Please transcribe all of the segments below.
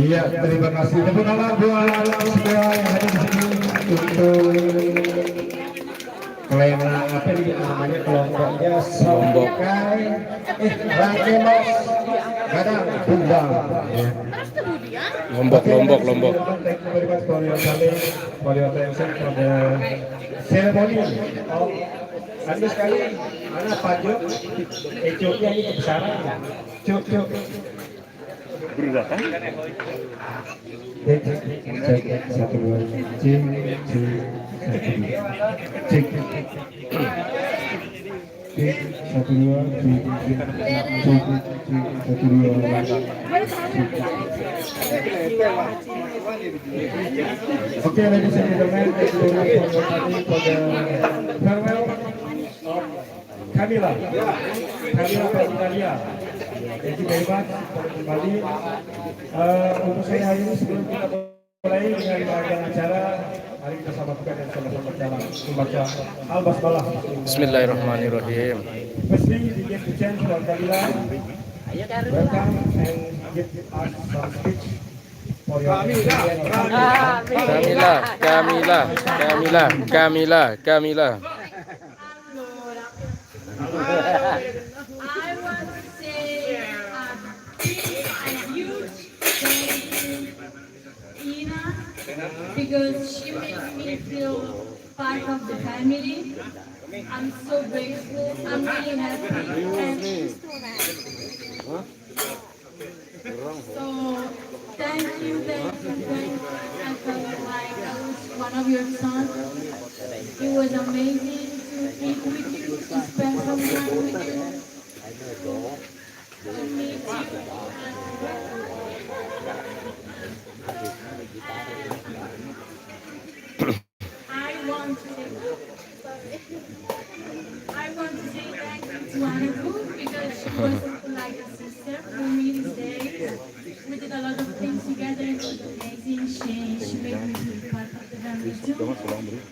Iya, terima kasih. Tepuk tangan buat semua yang hadir di sini untuk kelainan apa ini namanya kelompoknya Sombokai, Rangkemos, Kadang Bunda. Lombok. Thank you very much for your coming, for your attention for the ceremony of Anda sekali, mana Pak Jok, Ejoknya ini kebesaran, Jok. Berurutan. Cek, satu dua, cek, satu dua, satu dua. Okay, ladies and gentlemen, let's go for the farewell of Camilla Ferdinalia. Thank you very much. Kembali untuk saya hari ini sebelum kita mulai dengan rangkaian acara, mari kita sama-sama dan sama-sama berjalan membaca Al-Basmalah. Bismillahirrahmanirrahim. Firstly, we give the chance for Camilla. Welcome and give us some speech for your Camilla. I want to say a huge thank you, Ina, because she makes me feel part of the family. I'm so grateful. I'm really happy. And so thank you. I felt like I was one of your sons. It was amazing to eat with you, to spend some time with you, to meet you. I want to say thank you to Anabu because she was like a sister for me these days. We did a lot of things together. It was amazing. She made me feel part of the family too.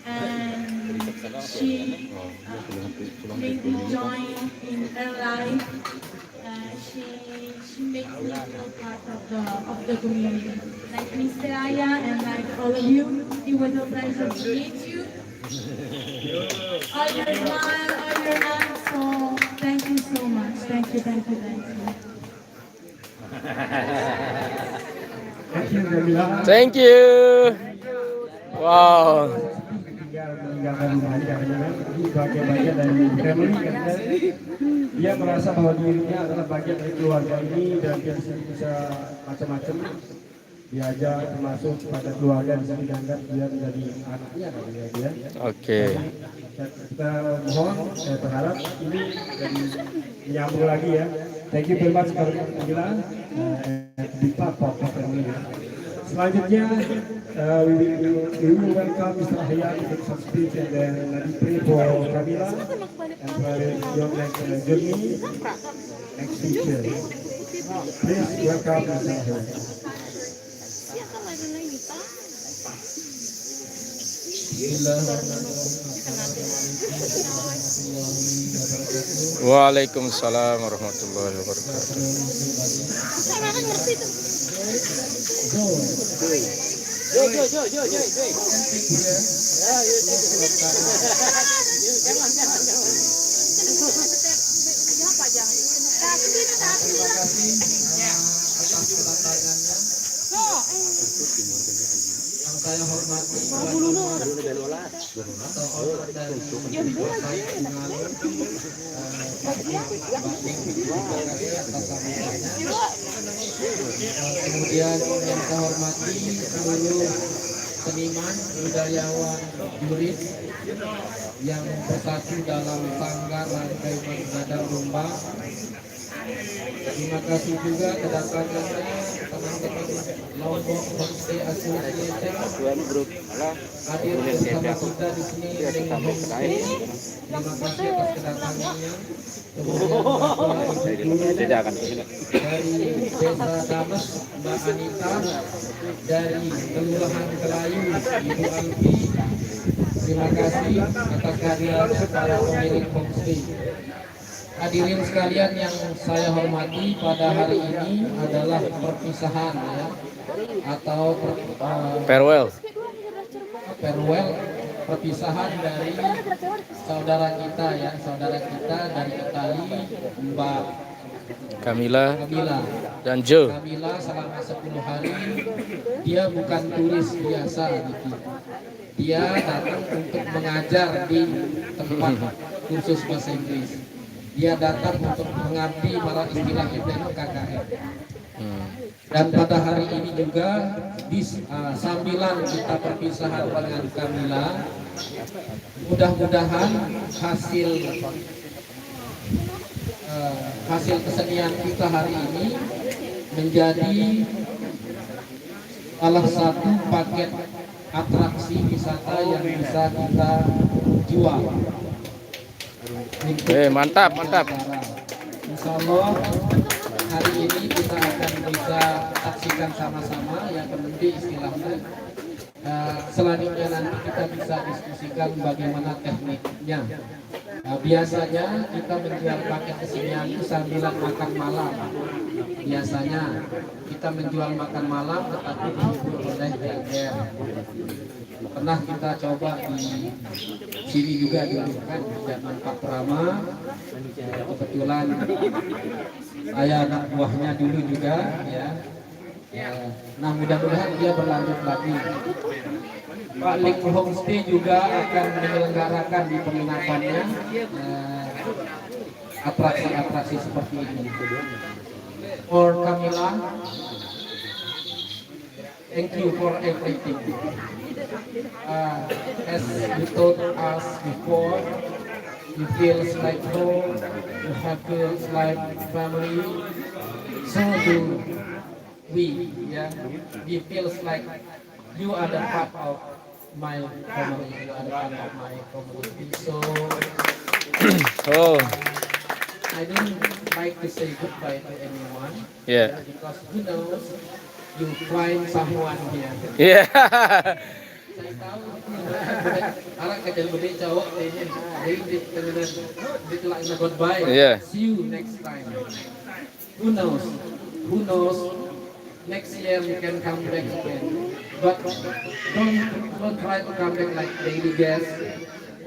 And she made me join in her life. She makes me feel part of the community. Like Mr. Aya and like all of you, it was a pleasure to meet you. All your smile, all your love, so thank you so much. Thank you. Thank you, Camilla. Thank you. Wow. Meninggalkan bagian dari family karena dia merasa bahwa dirinya adalah bagian dari keluarga ini dan dia bisa macam-macam diajak termasuk pada keluarga bisa dianggap dia menjadi anaknya dia. Oke. Kita mohon, saya berharap ini jadi menyambung lagi ya. Thank you very much Camilla di part of family. Selanjutnya we will welcome Mr. Hayat to make some speech and then we pray for Camilla and for your next journey, next future. Please welcome Mr. Hayat. Waalaikumsalam warahmatullahi wabarakatuh. Saya hormati kemudian yang saya hormati seluruh seniman, budayawan, jurid yang bersatu dalam sanggar rangkai menghadap domba. Terima kasih juga kedatangannya teman-teman Lombok Homestay Association hadir bersama kita di sini dengan Homestay. Terima kasih atas kedatangannya. Kemudian Bapak Ibu dari Desa Dames, Mbak Anita, dari Kelurahan Kelayu, Ibu Alfi. Terima kasih atas kehadirannya para pemilik Homestay. Hadirin sekalian yang saya hormati, pada hari ini adalah perpisahan ya. atau Farewell. farewell, perpisahan dari saudara kita ya, saudara kita dari Itali, Mbak Kamila Kamila. dan Joe. Kamila selama 10 hari dia bukan turis biasa Niki. Dia datang untuk mengajar di tempat kursus bahasa Inggris. Dia datang untuk mengabdi, malah istilahnya memang KKN. Dan pada hari ini juga di sambilan kita perpisahan dengan Kamila, mudah-mudahan hasil kesenian kita hari ini menjadi salah satu paket atraksi wisata yang bisa kita jual. Mantap, mantap. Insya Allah hari ini kita akan bisa saksikan sama-sama yang penting istilahnya. Selanjutnya nanti kita bisa diskusikan bagaimana tekniknya. Biasanya kita menjual paket kesenian itu sambilan makan malam. Biasanya kita menjual makan malam tetapi dihibur oleh jangger. Pernah kita coba di sini juga dulu kan di zaman Pak Prama. Kebetulan saya anak buahnya dulu juga ya. Nah mudah-mudahan dia berlanjut lagi. Pak Lik Homestay juga akan menyelenggarakan di penginapannya atraksi-atraksi seperti ini. For Kamila, thank you for everything. As you told us before, you feels like home, you have feels like family. So do we, yeah. We feels like you are the part of my family, you are the part of my community. So Oh, I don't like to say goodbye to anyone. yeah. Because who knows, you find someone here. Yeah. Saya tahu orang kecil gede cowok ini jadi ditelak goodbye. Yeah. See you next time. Who knows? Who knows? Next year you can come back again. But don't try to come back like daily guest.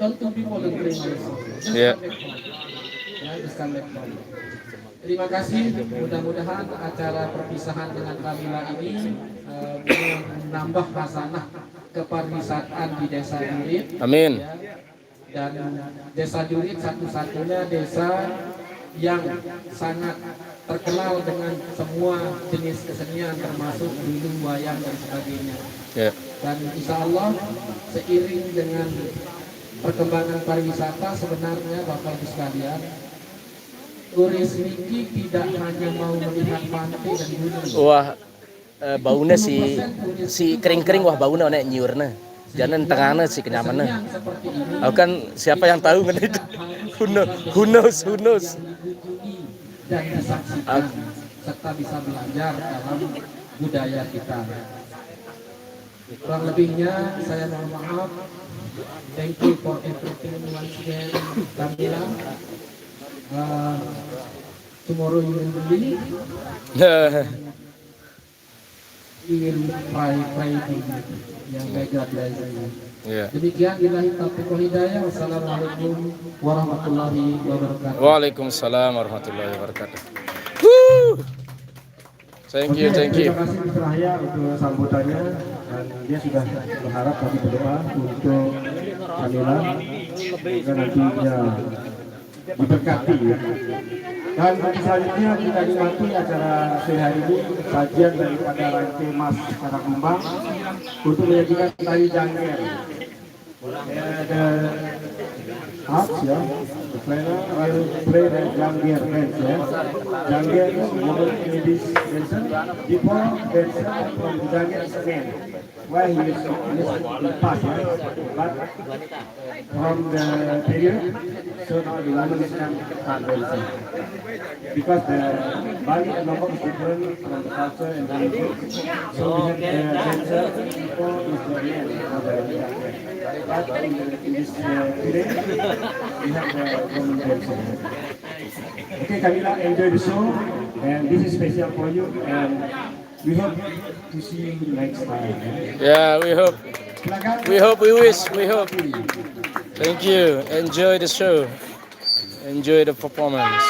Don't to be volunteering also. Just Yeah. come back home. Ya, just come back home. Terima kasih. Mudah-mudahan acara perpisahan dengan Kamila ini menambah hasanah kepariwisataan di Desa Jurit. Amin. Ya. Dan Desa Jurit satu-satunya desa yang sangat terkenal dengan semua jenis kesenian termasuk dulu wayang dan sebagainya. Yeah. Dan insya Allah seiring dengan perkembangan pariwisata sebenarnya Bapak Ibu sekalian, turis Niki tidak hanya mau melihat pantai dan gunung. Wah, baunya si kering-kering wah baunya nek nyurna. Jangan tengahnya si kenyamannya. Kesenian seperti ini Aku kan siapa yang tahu kan itu? Who knows? dikunjungi dan disaksikan serta bisa belajar dalam budaya kita. Kurang lebihnya saya mohon maaf. Thank you for everything once again, Kamila. Tomorrow you will believe. We will pray to you. Yang baik God bless you. Yeah. Demikian billahi taufiq wal hidayah. Wassalamualaikum warahmatullahi wabarakatuh. Waalaikumsalam warahmatullahi wabarakatuh. Woo! Thank you. Terima kasih Mr. Rahya untuk sambutannya, dan dia sudah berharap tadi berdoa untuk Kamila agar nantinya diberkati ya. Dan selanjutnya kita nikmati acara sore hari ini sajian daripada rantai Mas Karakumbang untuk menyajikan tari jangger. The arts ya, the planner will play the jangger dance ya. Jangger is woman ladies dancer. Before dancer from the jangger is a man. Why he is in the past ya, but from the period, so now the woman is now dancer. Because the Bali and Lombok is different from the culture and religion, so we have the dancer before is the man for the jangger. But in this period, we have the woman dancer. Okay, Kamila, enjoy the show, and this is special for you. And We hope to see you next time. Yeah, we hope. Silakan. We hope. We wish. We hope. Thank you. Enjoy the show. Enjoy the performance.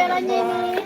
yang nanya ini.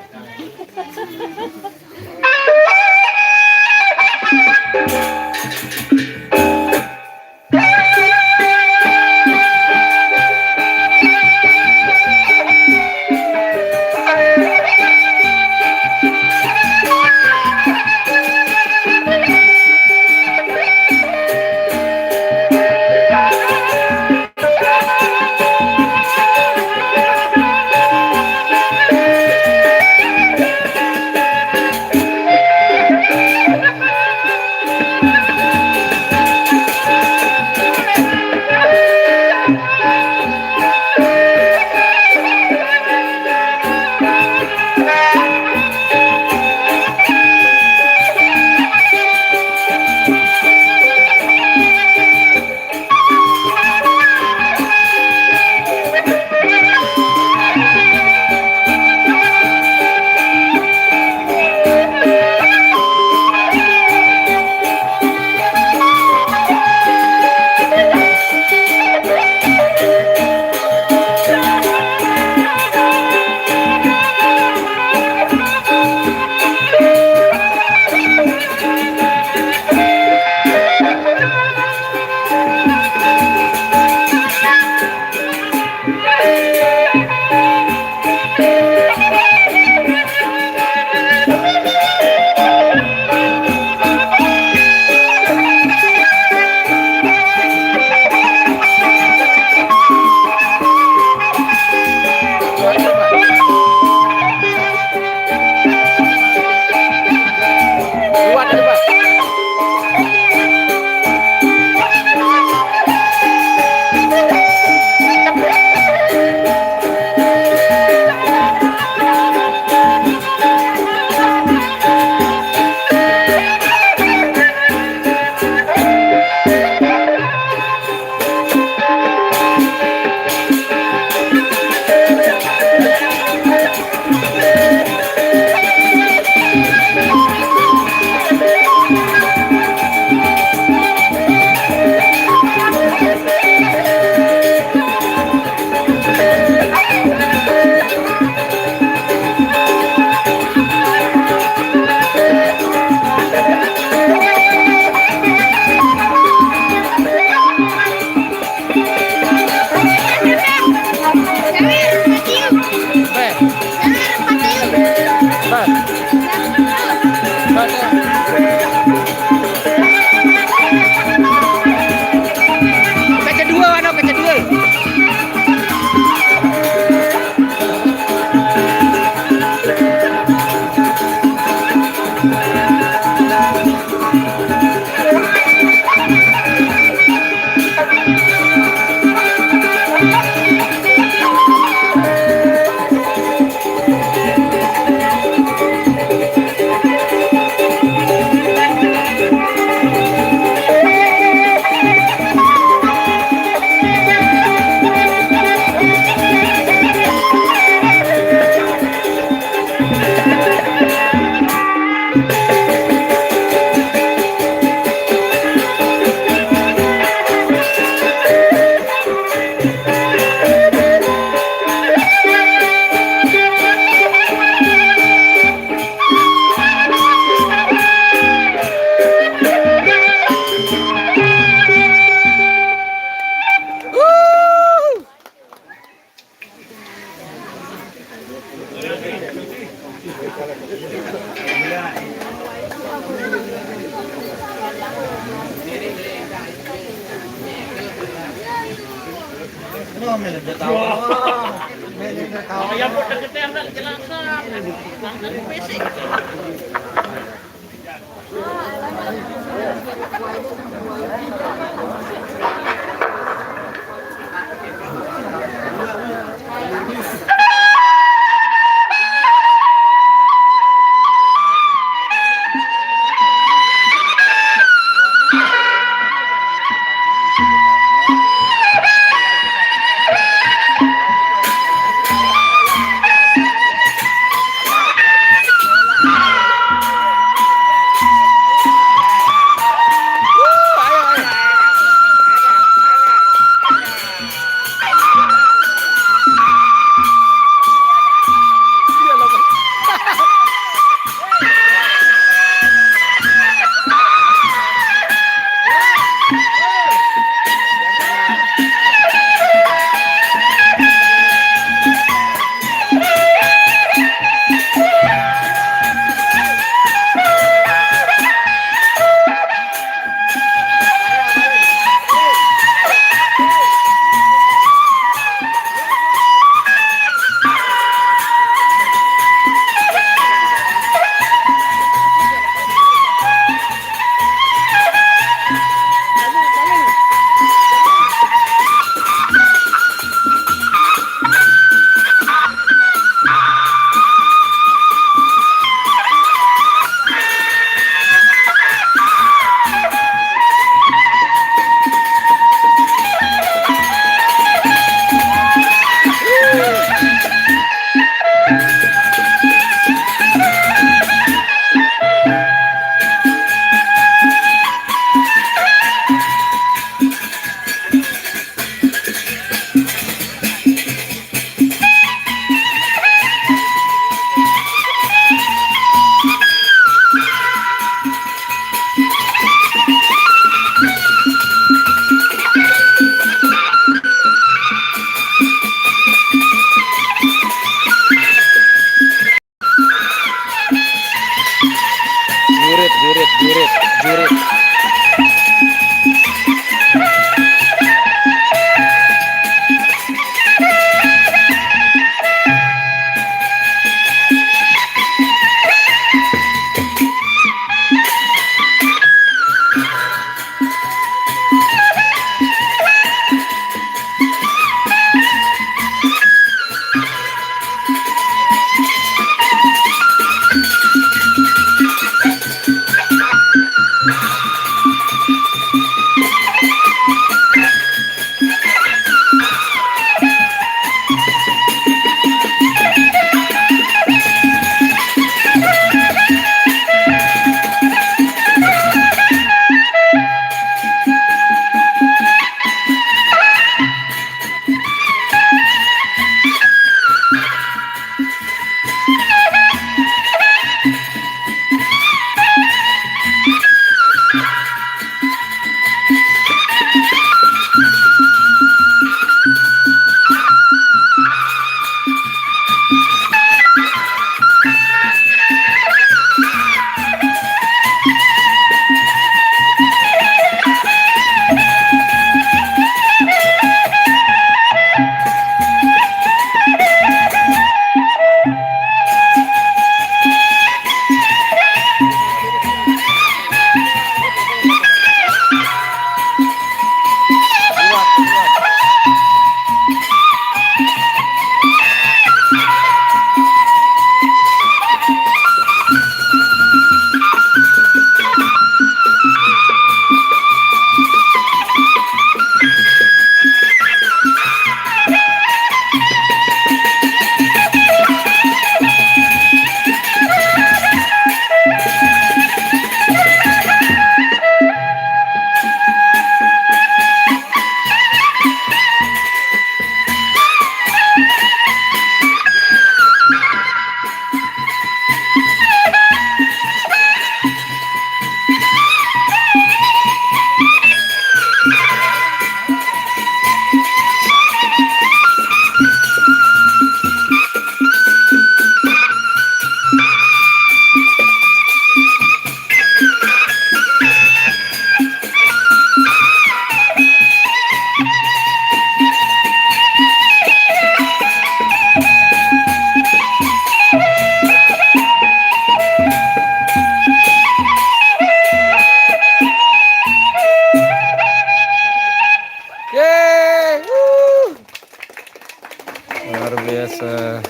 biasa.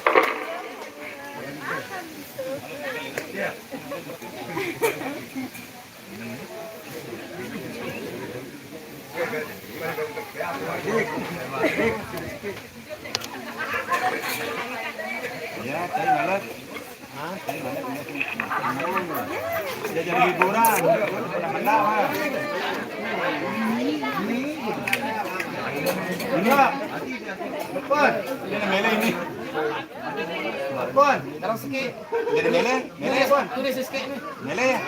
Ya, tadi malas. Jajan hiburan, kenapa? Enggak. Depan. Ini mele ini. Depan. Sekarang sikit. Jadi mele? Mele, Puan. Tulis sikit ni. Mele ya?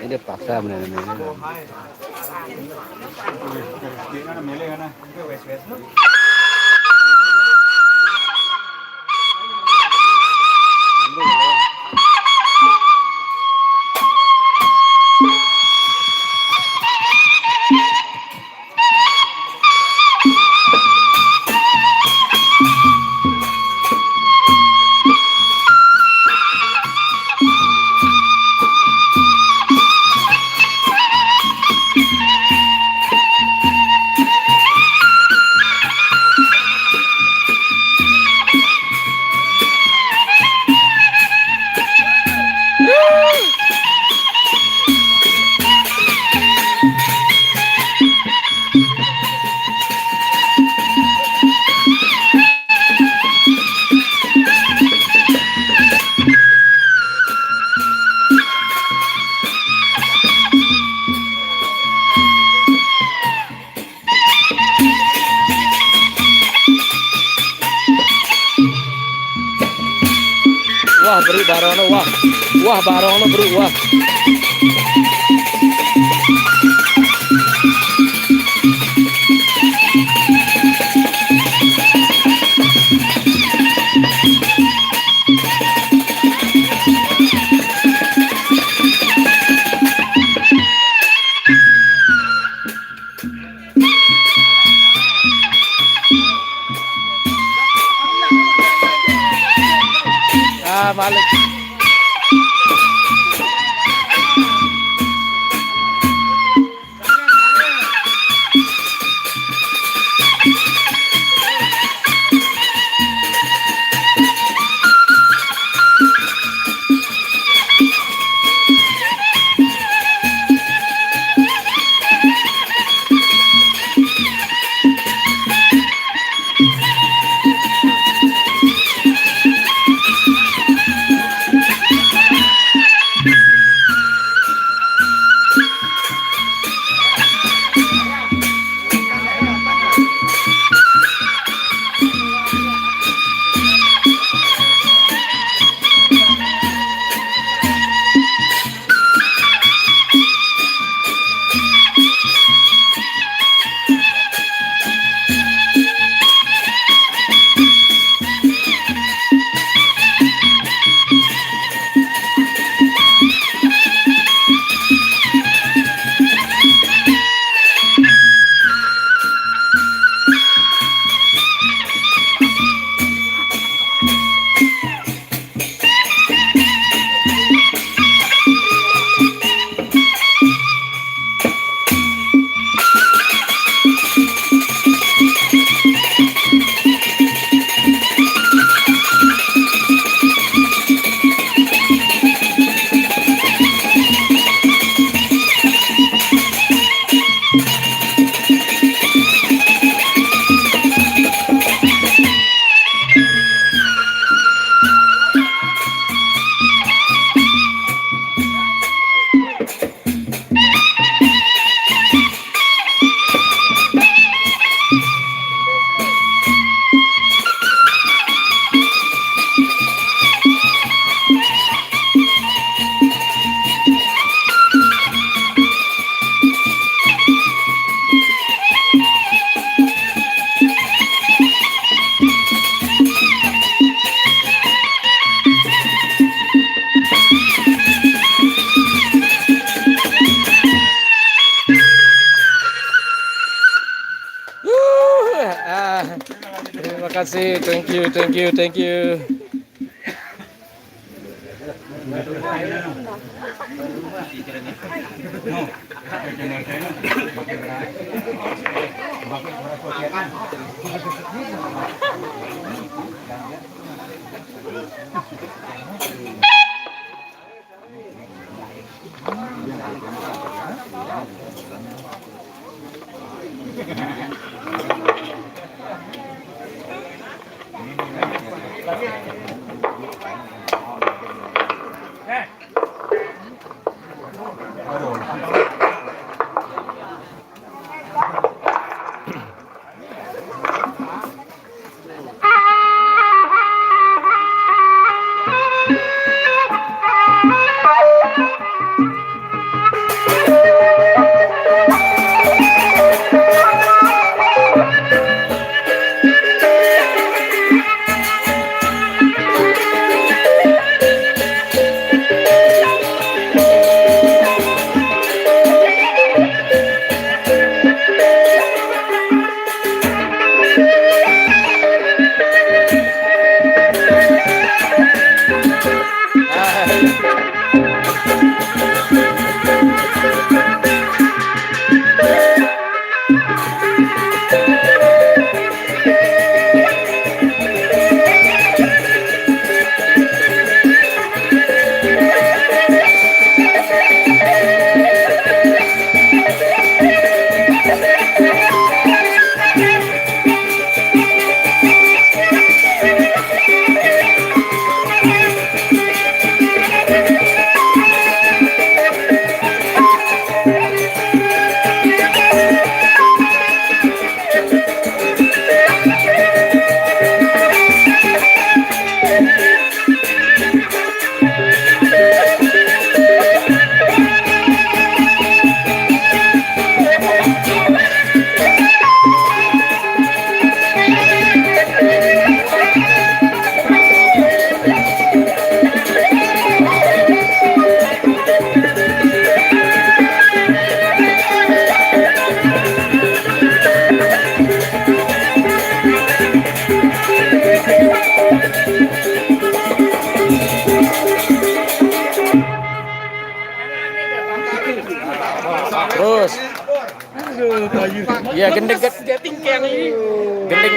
Ini paksa benar-benar. Mele kan? Wah, beri barono wah. Wah, barono beri wah. Ah, Malik. kasih, thank you. Terus. Ya gendeng tingkeng ini. Gendeng.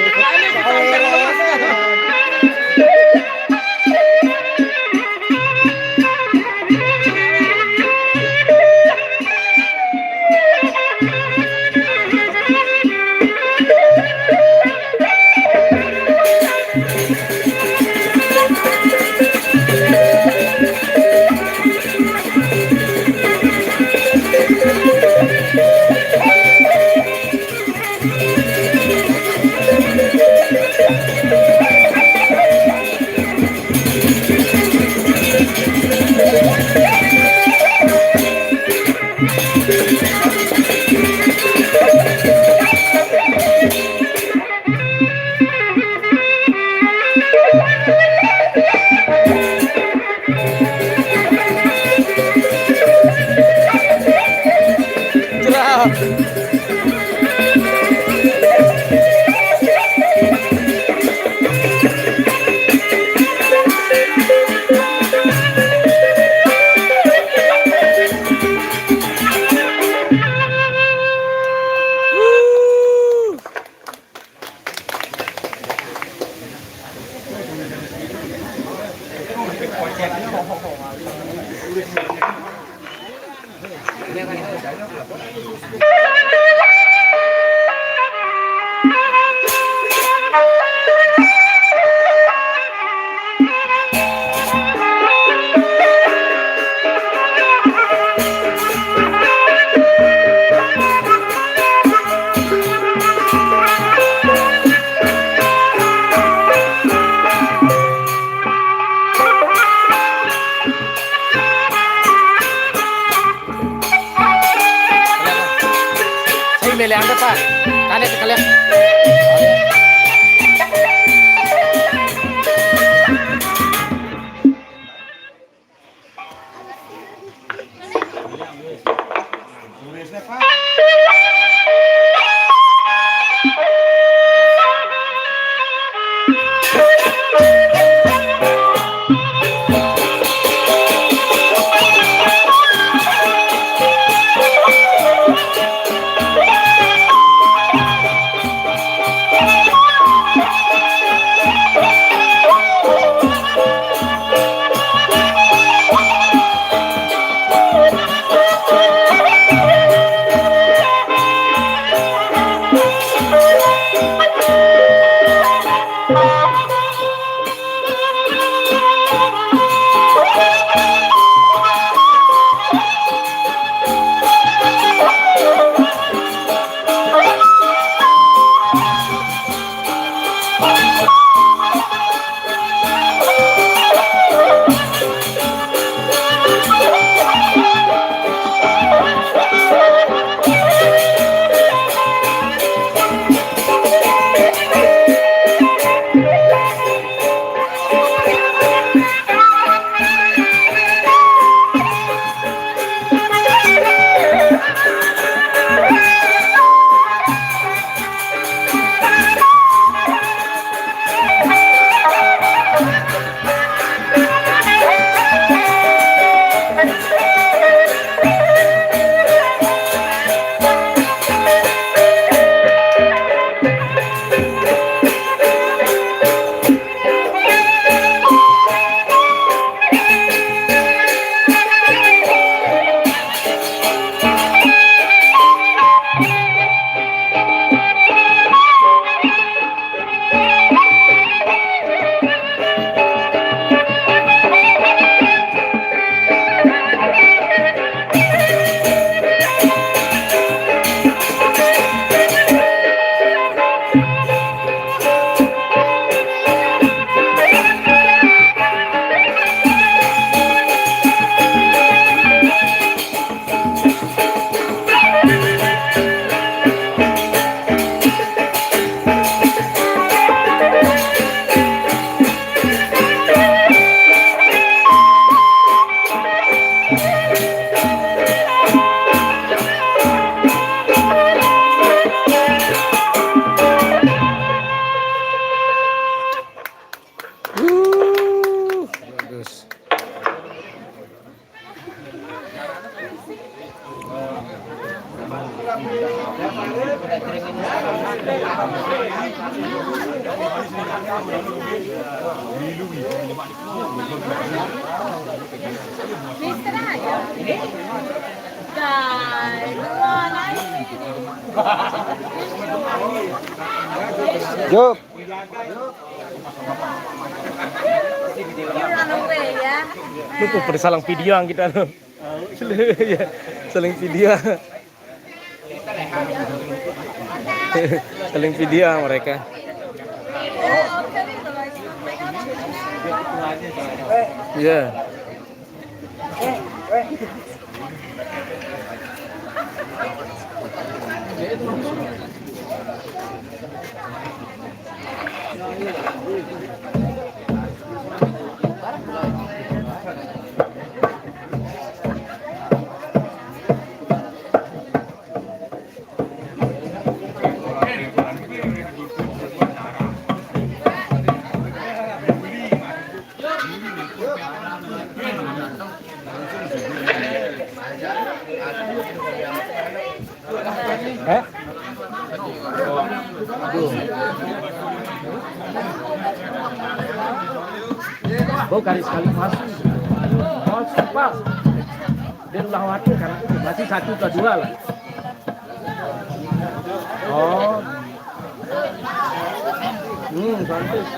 Milih Anda Pak, kalian sekalian. Mister aja. Guys, Jup. you run away ya. Lu tuh pada saling video ang kita lo. Ya, saling video. Saling video mereka. Iya. Bau garis kali masuk. Oh, cepat. Dia ulang waktu karena masih 1 ke 2 lah. Oh. Bagus.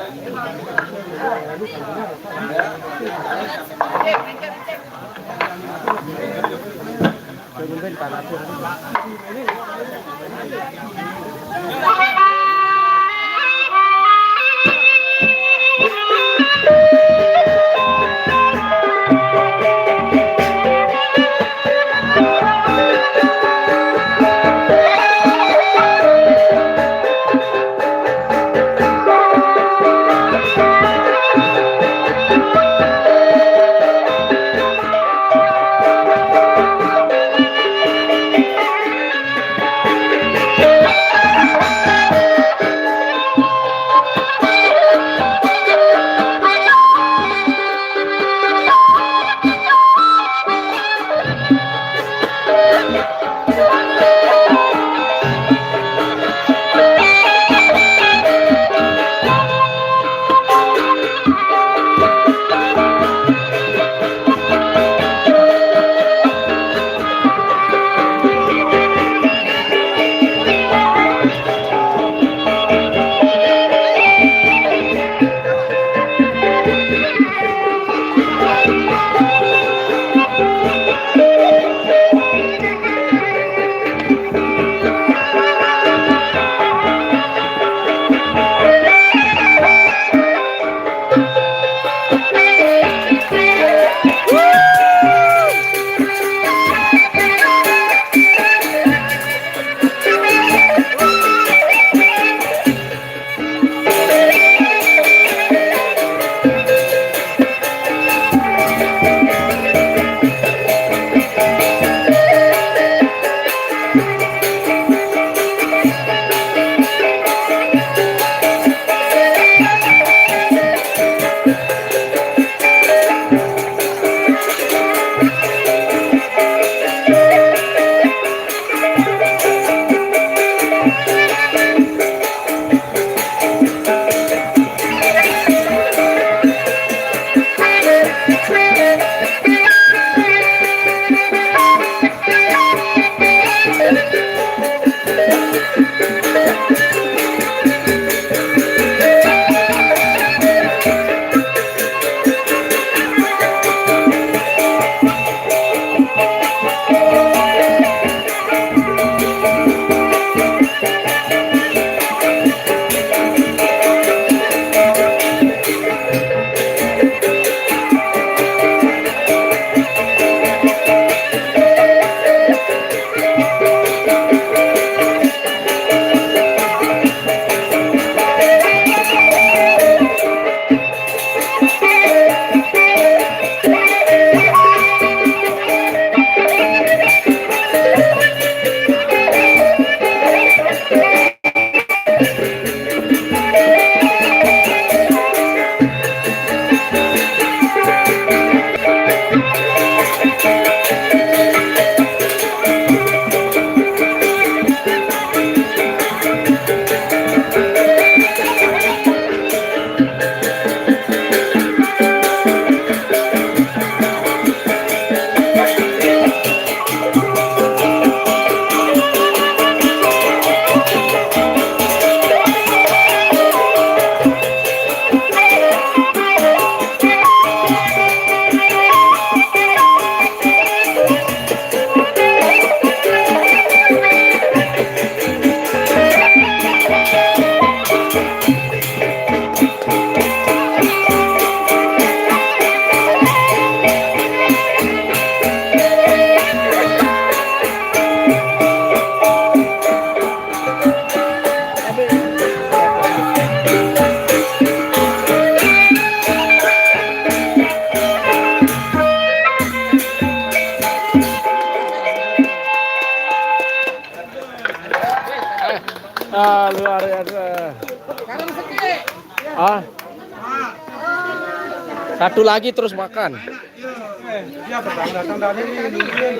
Luar biasa. Ah. Satu lagi terus makan. Dia datang dari mungkin.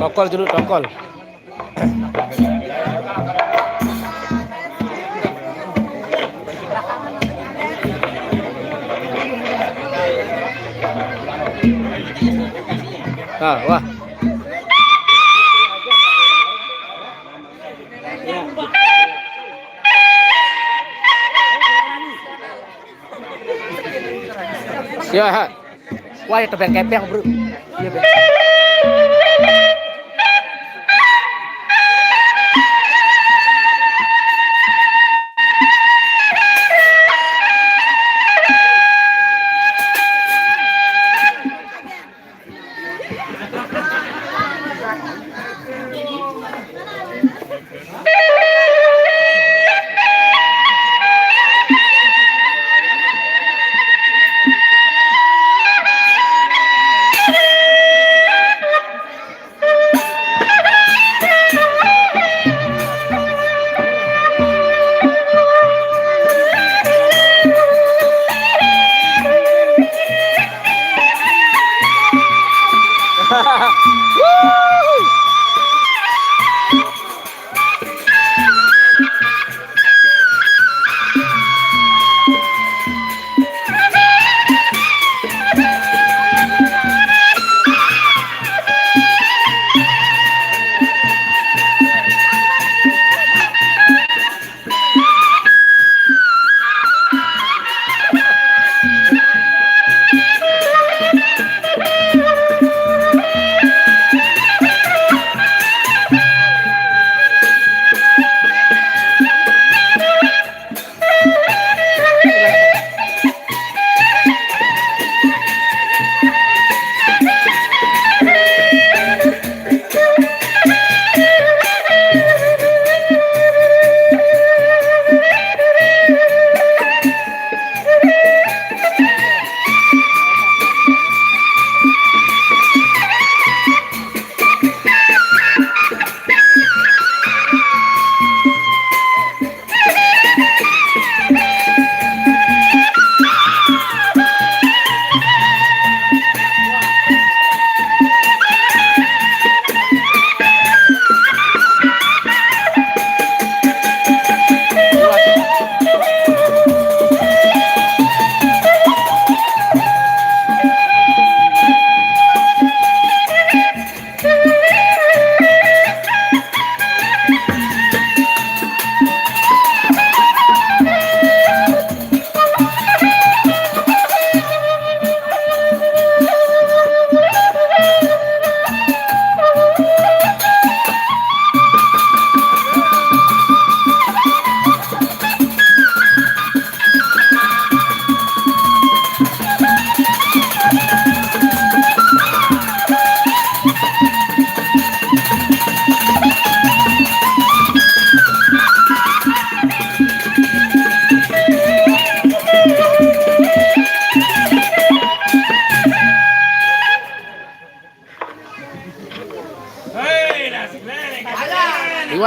Tokol dulu, tokol. Nah, wah. Ya, wah itu tebeng kepeng, bro. Iya, Bang.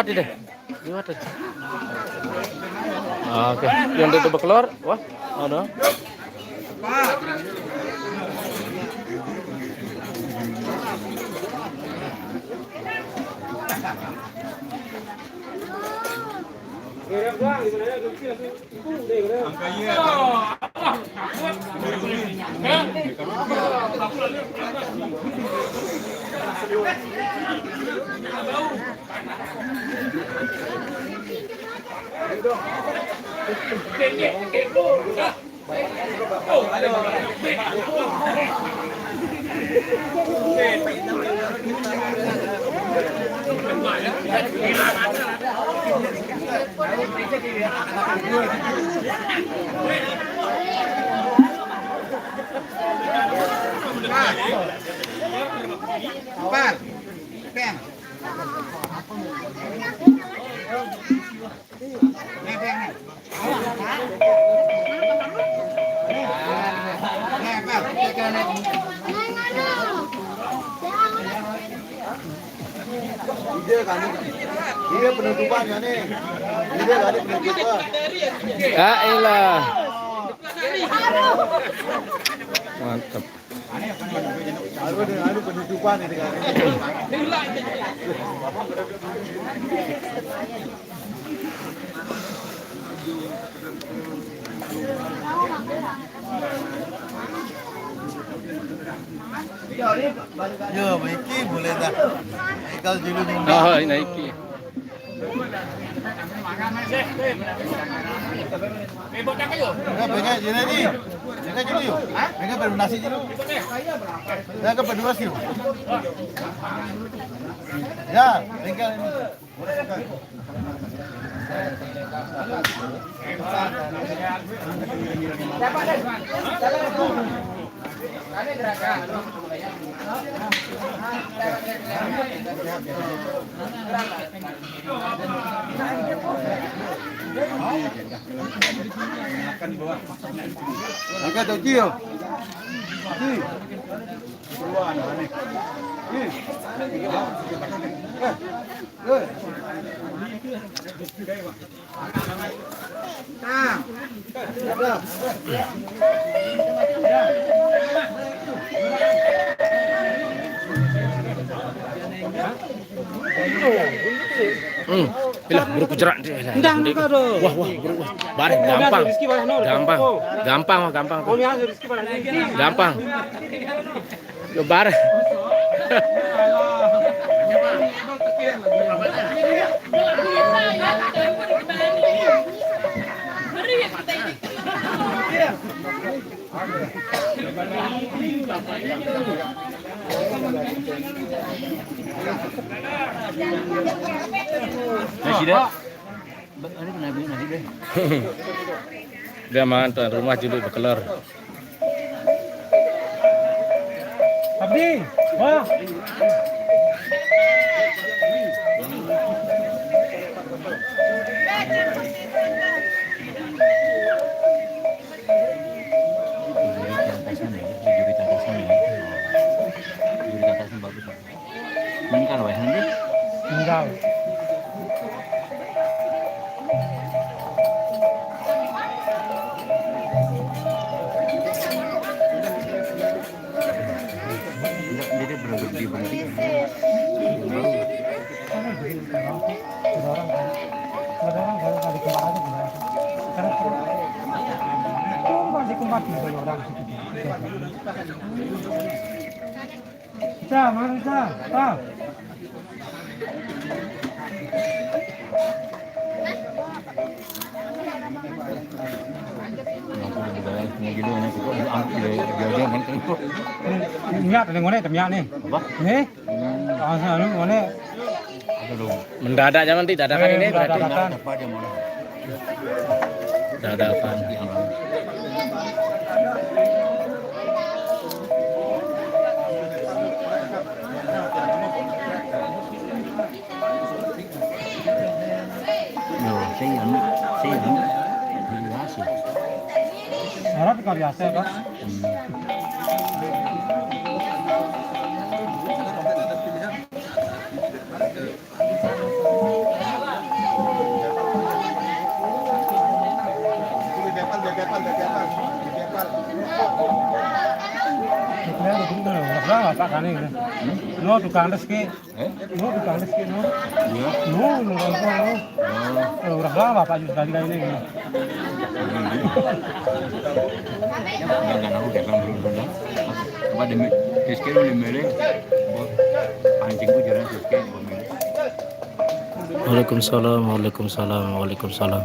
Liwat deh. Liwat deh. Oke, yang itu keluar. Wah, ada. Pan, pen. Ini penutupannya nih. Ini ada penutupan. Ya elah. Mantap. Ada penutupan ini kan. Yo, Miki boleh dah. Kalau dulu Oh, ini Nike. pengen jadi ni. Pengen jadi yuk. Pengen bernasi dulu. Dah ke berdua sih. Ya, pengen ini. Angkat tu kio. Bilah buru kujerak dia. Wah, bareng gampang. Gampang. Gampang. Yo bareng. Nasi dah. Dia mantan rumah juluk berkelor. Abdi, wah. Meninggal. Jadi berhenti. Orang kalau kali kemarin karena cuma di tempat itu orang situ. Kita mana kita? Pak. Miak dengan mana? Miak ni. Apa? Ni. Anu mana? Mendadak jangan tidak dadakan ini berarti. Dadakan. Dadakan. Harap kau biasa kan? bapak kane ngene. No tukang rezeki. No tukang rezeki no. Iya. No nongkrong no. Ora lah bapak juga sekali kali ini. Jangan aku jangan berulang. Apa demi Rizky lu dimilih? Anjingku jalan Rizky. Waalaikumsalam, waalaikumsalam, waalaikumsalam.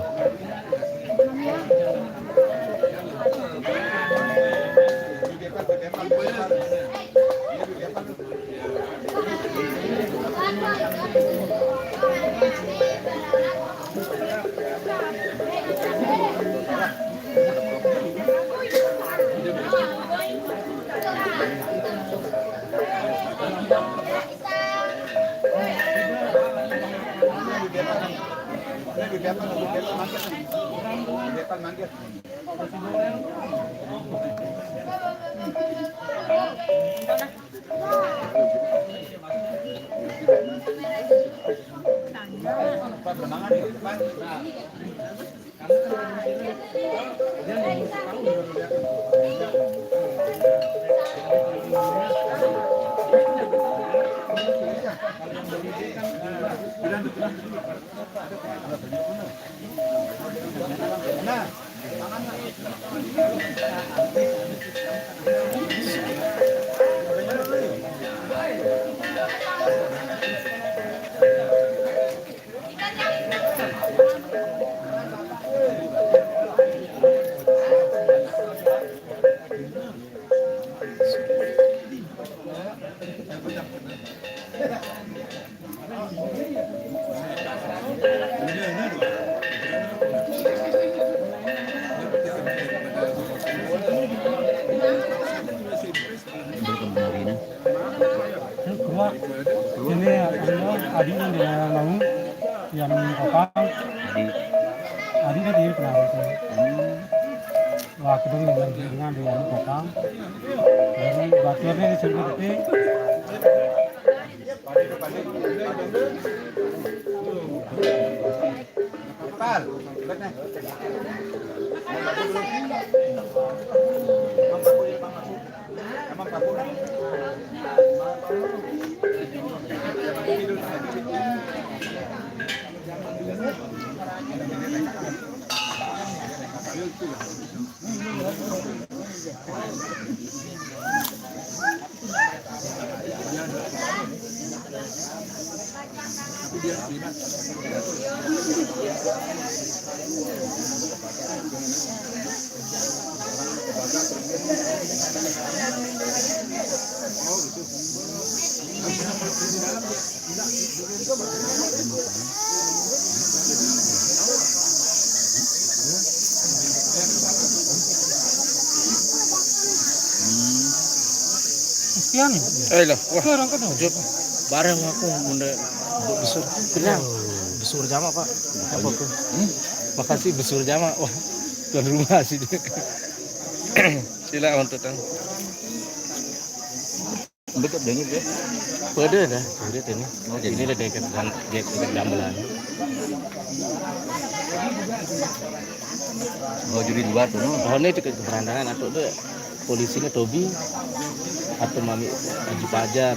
Ini adiknya dia mau yang kopang. Adiknya dia kenal itu. Wah ketemu dengan dia kopang. Jadi baturnya disebut itu. Sekian nih. Lah, wah. Sekarang kan. Bareng aku bunda besur. Kenyang. Besur jama, Pak. Apa tuh? Makasih besur jama. Wah, tuan rumah sih dia. Sila untuk tang. Dekat dengan dia. Pada dah, udah ini. Jadi ini dekat gamelan. Oh jadi luar tuh. Oh ini dekat keberandangan atau deh polisinya Tobi atau Mami Haji Pajar.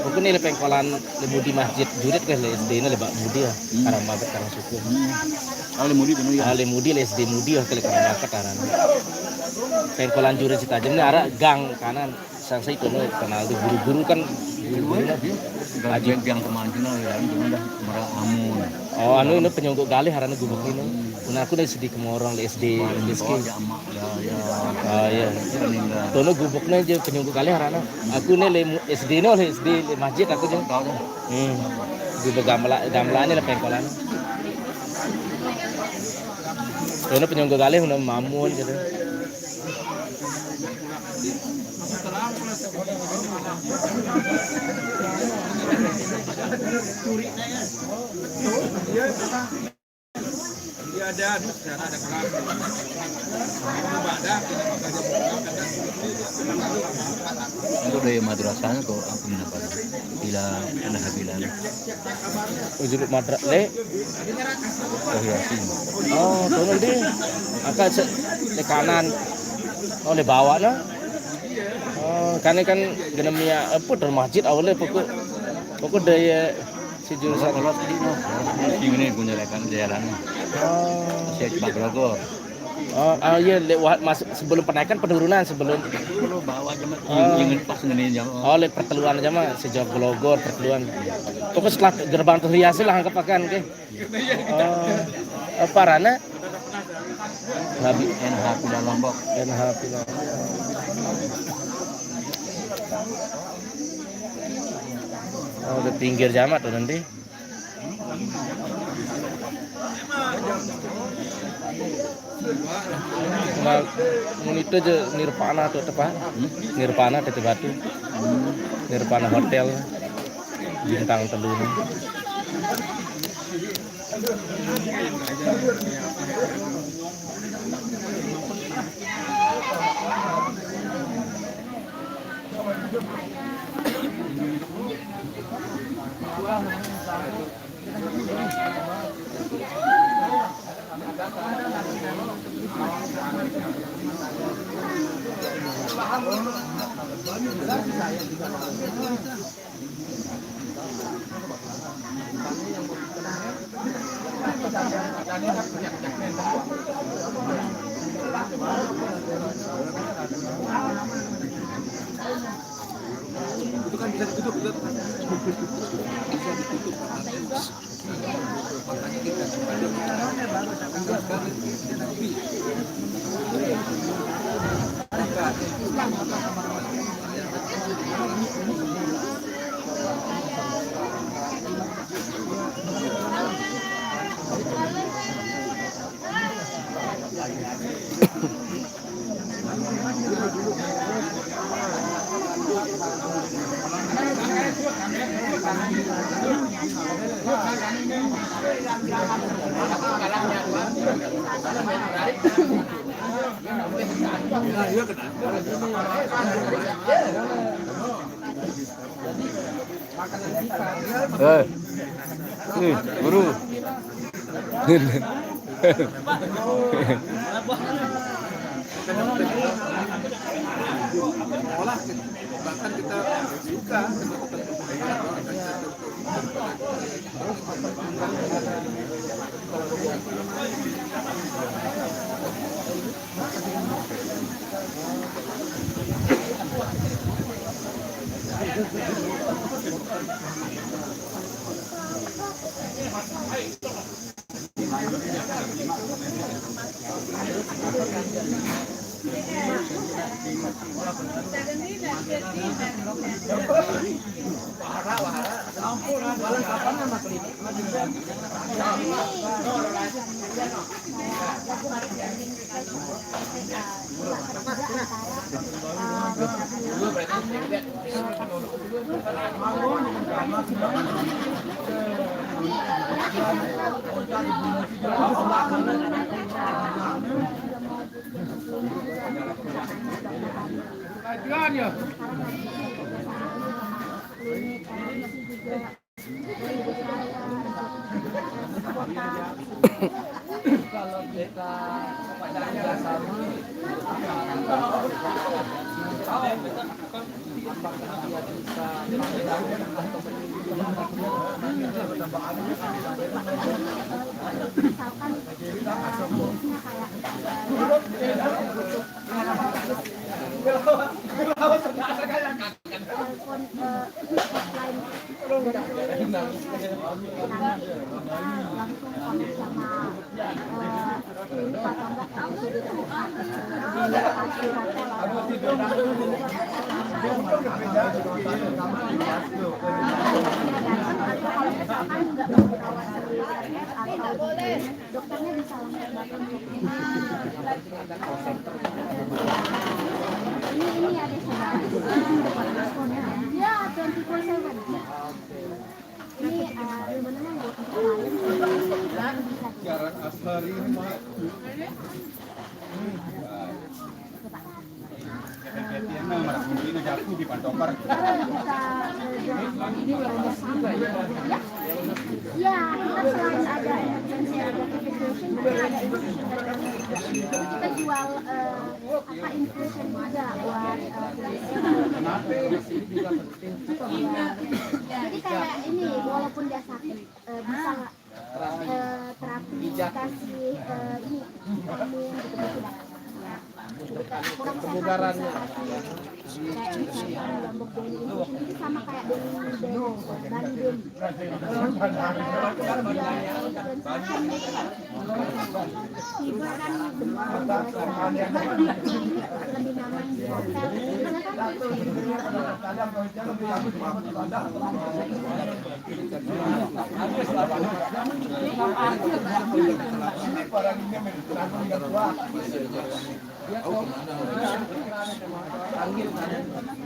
Mungkin ini pengkolan lebih di masjid jurit kan SD ini lebak mudi ya. Karang babet karang suku. Ale mudi penuh ya. Ale mudi SD mudi ya kali karang bakat aran. Pengkolan jurit Citajam ini arah gang kanan. Sang saya itu kenal tuh guru-guru kan guru-guru Aja yang kemanjuna ya, gimana merah amun. Oh, anu ini penyonggok galih harana gubuk ini. Nah, aku dari sedih kemorong di SD, Oh, jamak ya. Oh iya. Tono gubuknya aja penyonggok galih harana. Aku nih le SD no le SD le masjid aku jeung. Gubuk gamelannya le pengkolan. Tono penyonggok galih udah mamun gitu. Itu dari madrasahnya kok aku mendapat bila ada habilan. Ujur madras le. Oh, tono di angka le kanan. Oh, le bawah lah. Oh, Karena kan genemnya apa dari masjid awalnya pokok daya si jurusan Kalau tadi no, ini gunakan jalannya. Saya Pak Grogol. Oh iya lewat sebelum penaikan penurunan sebelum Kalau bawa aja yang pas ini jam. oh lewat perteluan aja mah sejauh Glogor perteluan. Pokoknya setelah gerbang terhiasi lah anggap akan ke. Parana Nabi NH Pindah Lombok. NH Pindah. Oh, di pinggir jamat tuh nanti. Cuma itu aja Nirvana tuh tepat. Nirvana Tete Batu. Nirvana Hotel. Bintang Telur. Itu kan bisa ditutup. Guru. Bahkan kita suka kalau kita padanya sama apakah dia bisa dokternya bisa langsung ini ada saudara ya 24/7 ini benar-benar jarak asar ini ini jatuh di pantopar. Ya, kita selain ada emergency identification, juga ada identification. Kita jual apa infusion juga buat jadi kayak ini walaupun dia sakit bisa terapi kasih ini vitamin gitu tidak kebugarannya ini sama kayak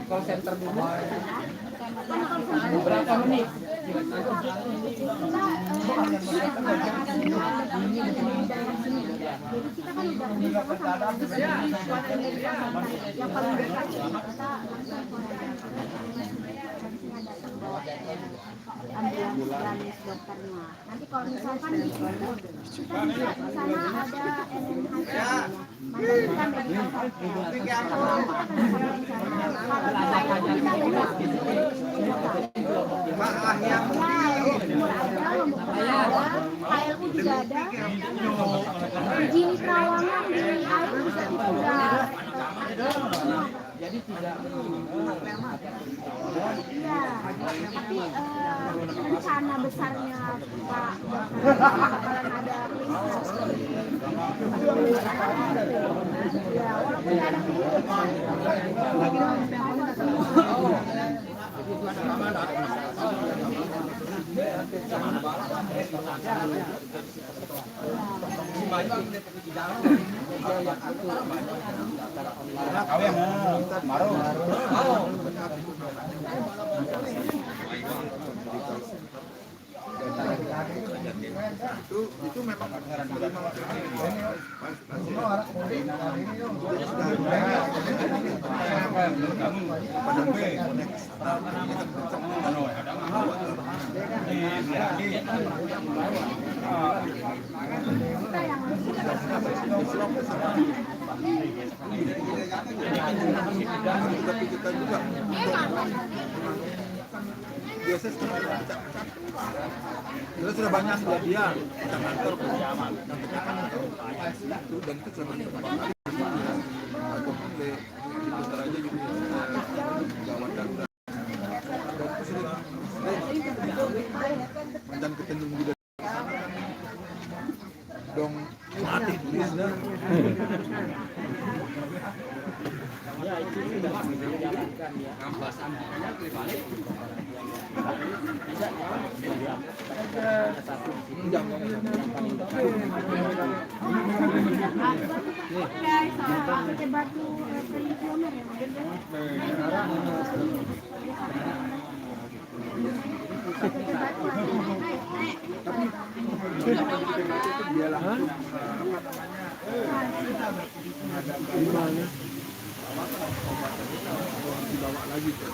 call center dulu. Berapa menit? ambulans dokternya. Nanti kalau misalkan di situ kita bisa di sana ada NNHC kita medical KLU juga ada uji terawangan di air bisa ditinggal. Jadi tidak iya, tapi rencana besarnya Pak bakalan ada ya walaupun ada itu memang biasa kita sudah banyak kejadian kita kantor penjaman dan itu dan itu selama ini ataupun di sebentar aja gitu gawat darurat dan itu sudah mantan ketemu juga dong mati tulisnya Ya itu sudah dijalankan ya. Ambasannya balik. pakai batu tradisional ya dibawa lagi ke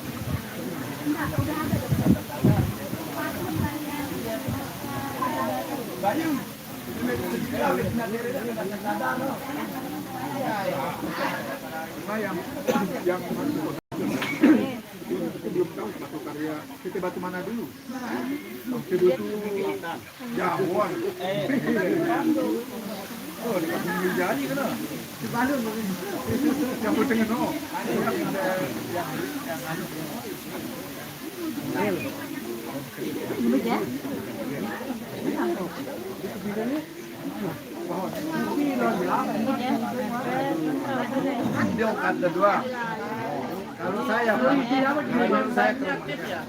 yang belum tahu batu karya kita batu mana dulu itu Jamuan oh dikasih jadi kena di Bandung yang penting no dia ada dua kalau saya aktif nggak?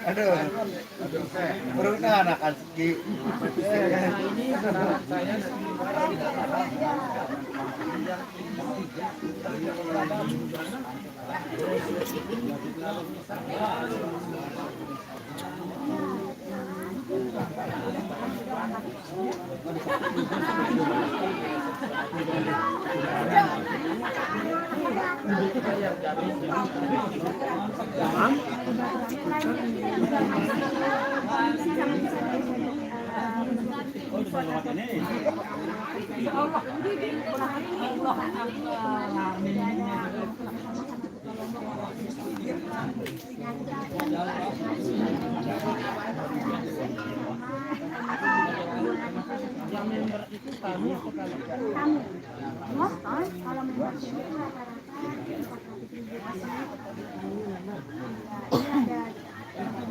Aduh, perutnya anak aski. ini saudara saya berangkat. Yang member itu kami atau kalian? Kami. Motor kalau member itu rata-rata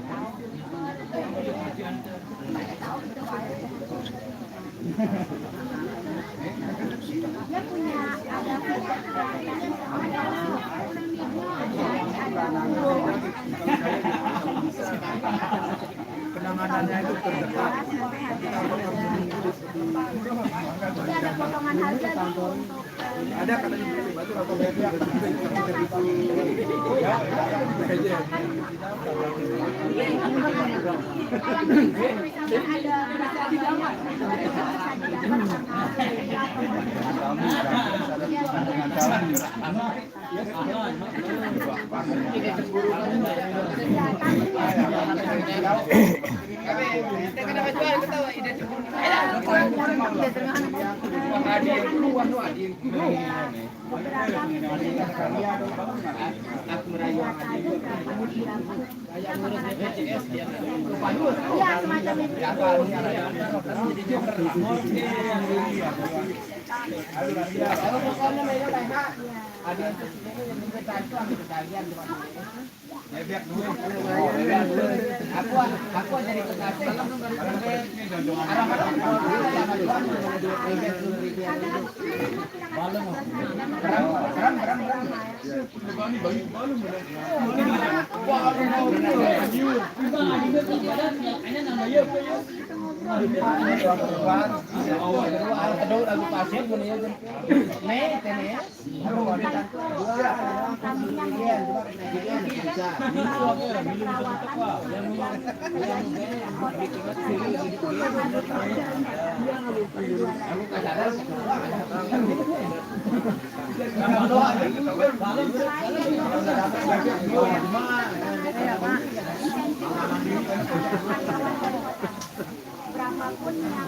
400.000 ini dia punya ada Penanganannya itu terdekat. Jadi ada potongan harga gitu untuk Ada katanya beli batu atau beli Aku jadi kekasih. berapapun yang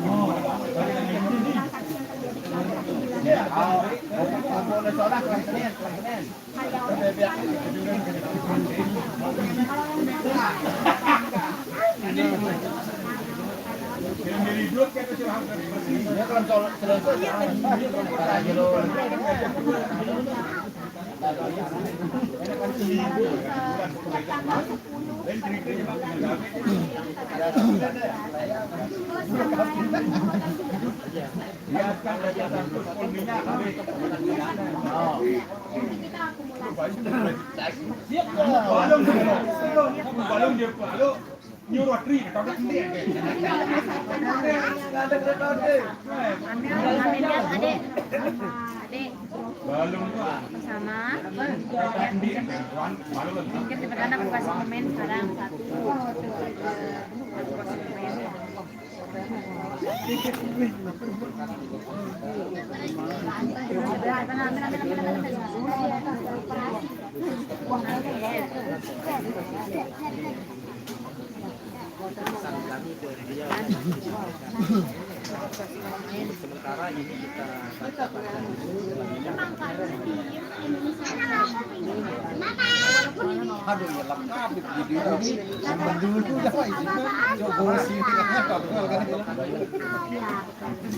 sama mungkin di perdana aku kasih komen sekarang satu Sementara ini kita aduh ya lengkap video zaman dulu dah itu coba sih apa kan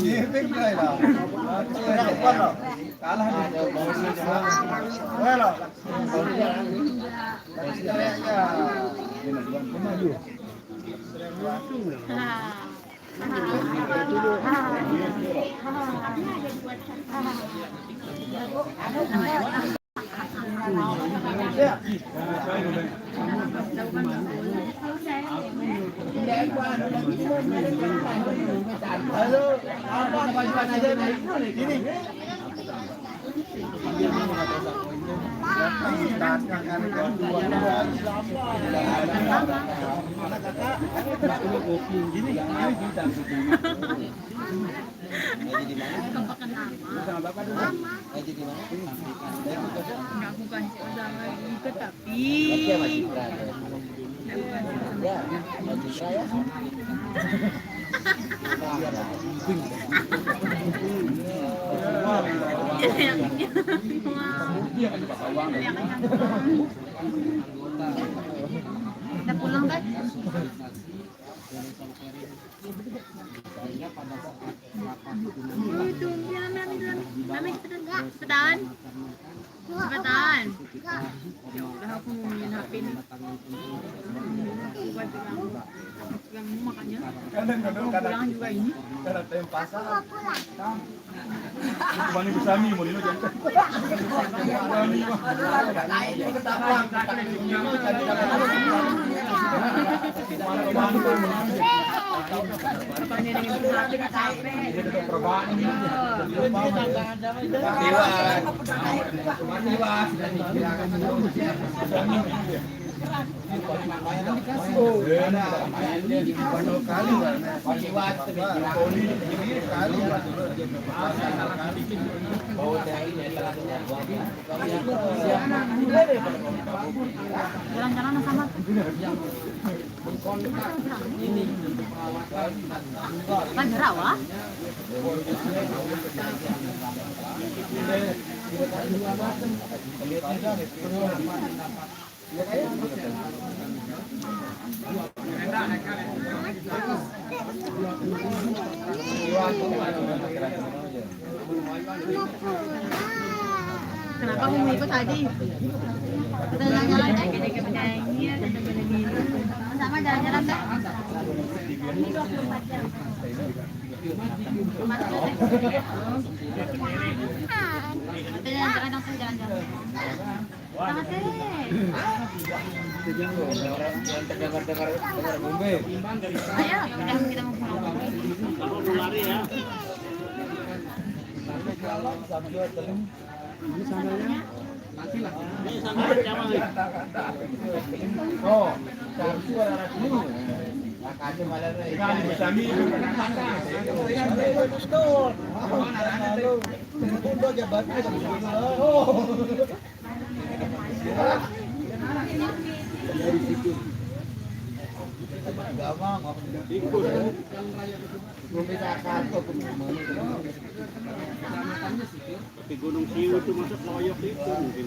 iya benar lah kalah nih coba sih well Kita pulang kan? Cepetan. Cepetan. Ya udah aku mau main HP nih. Buat pegang makanya. Pulang juga ini. Kemana bisa mi mau dino jangan. Jalan-jalan sama. Kan rawa. Kenapa kamu ikut tadi? Kita jalan-jalan deh, kita penyanyi, kita begini. Sama jalan-jalan deh. Kita jalan-jalan langsung jalan-jalan. Sama sih. Ayo, kita mau pulang. Tapi Gunung Siwu itu masuk loyok itu mungkin.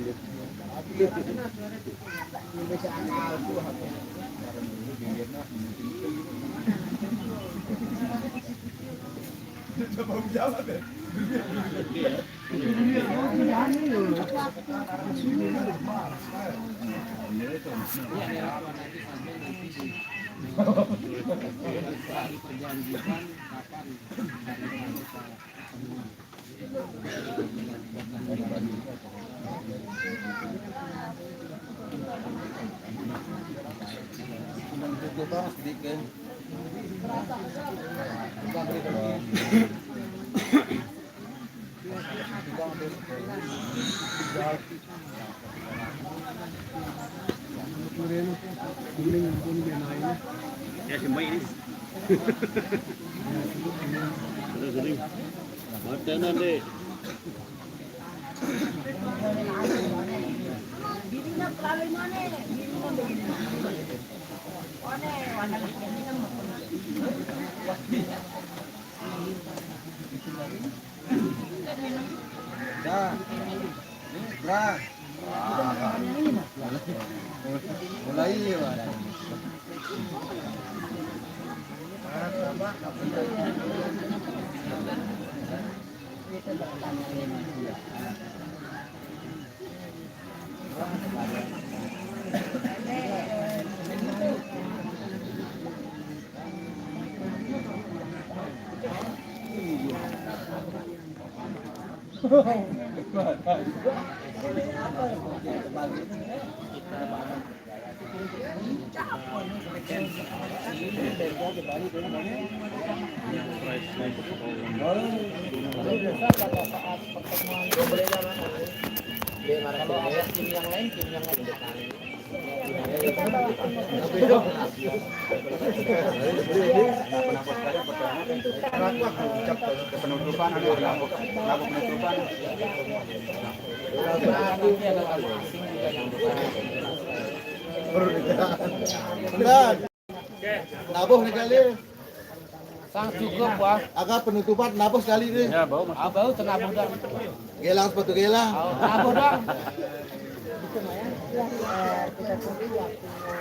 Ya semua ini. Sudah sering. Mata nanti. Kalau ada tim yang lain Penutupan ada penutupan. Dan nabuh nih kali. sang cukup wah. Agak penutupan nabuh sekali nih. Ya, bau mas. Abau tenabuh dong. Gelang sepatu gelang. Tenabuh dong. Kita tunggu waktunya.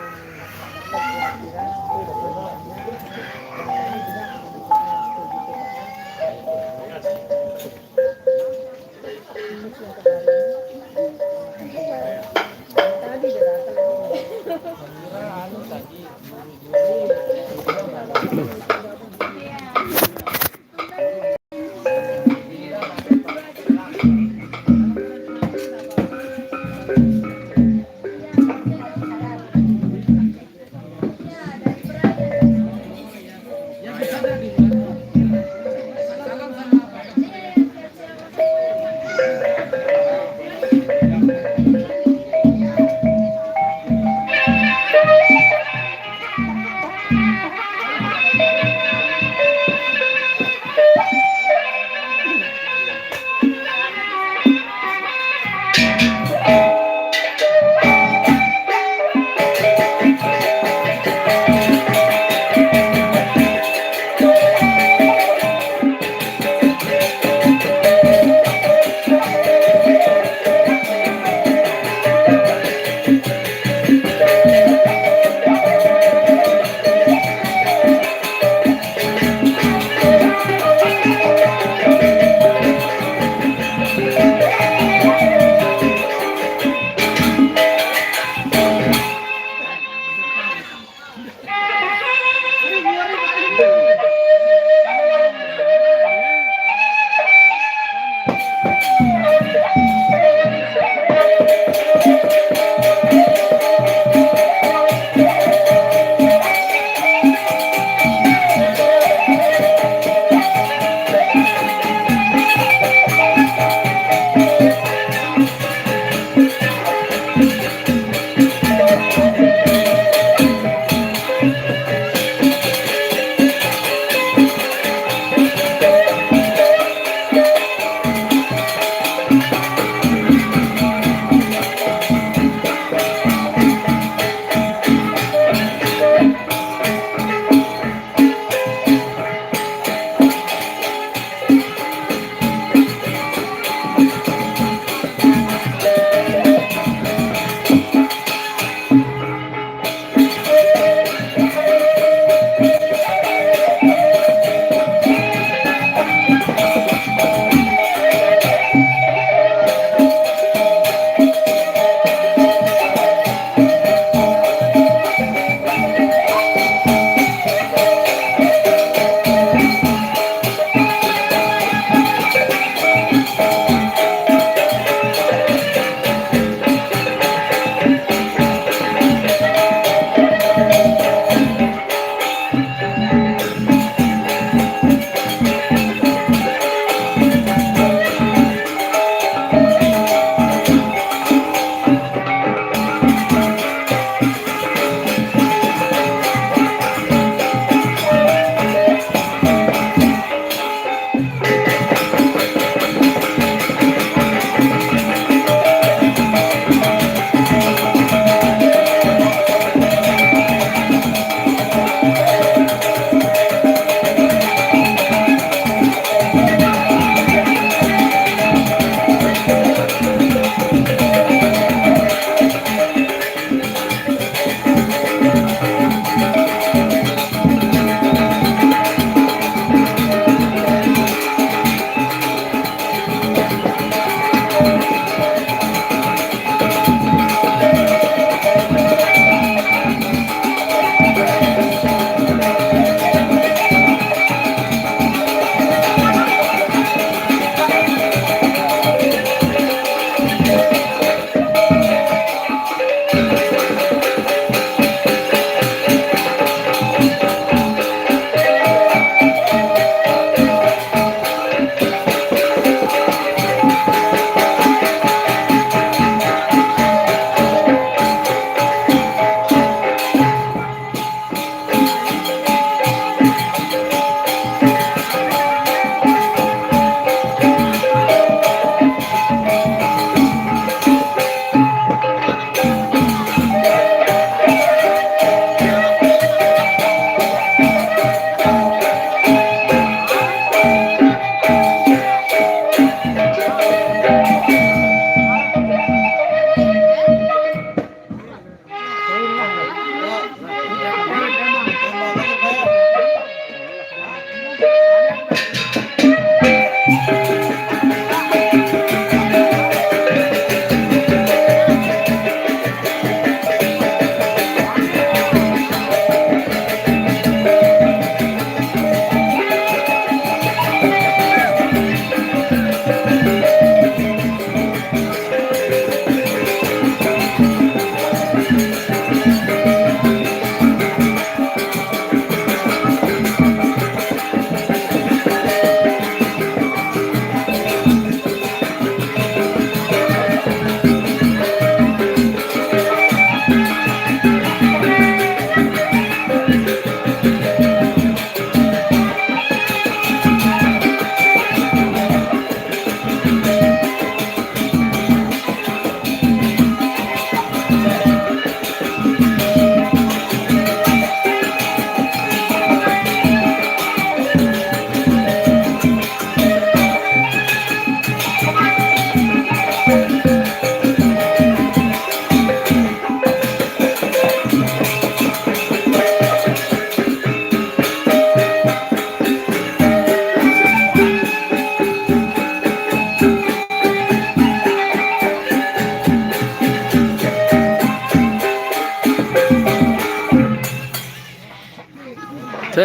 Tadi Thank you.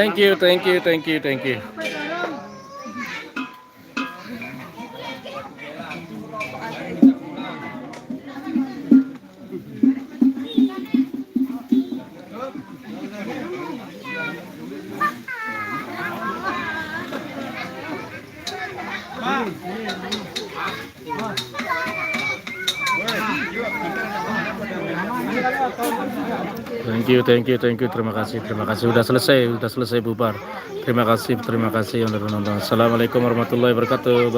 Thank you, thank you, thank you, thank you. Thank you, terima kasih. Sudah selesai bubar. Terima kasih yang sudah menonton. Assalamualaikum warahmatullahi wabarakatuh.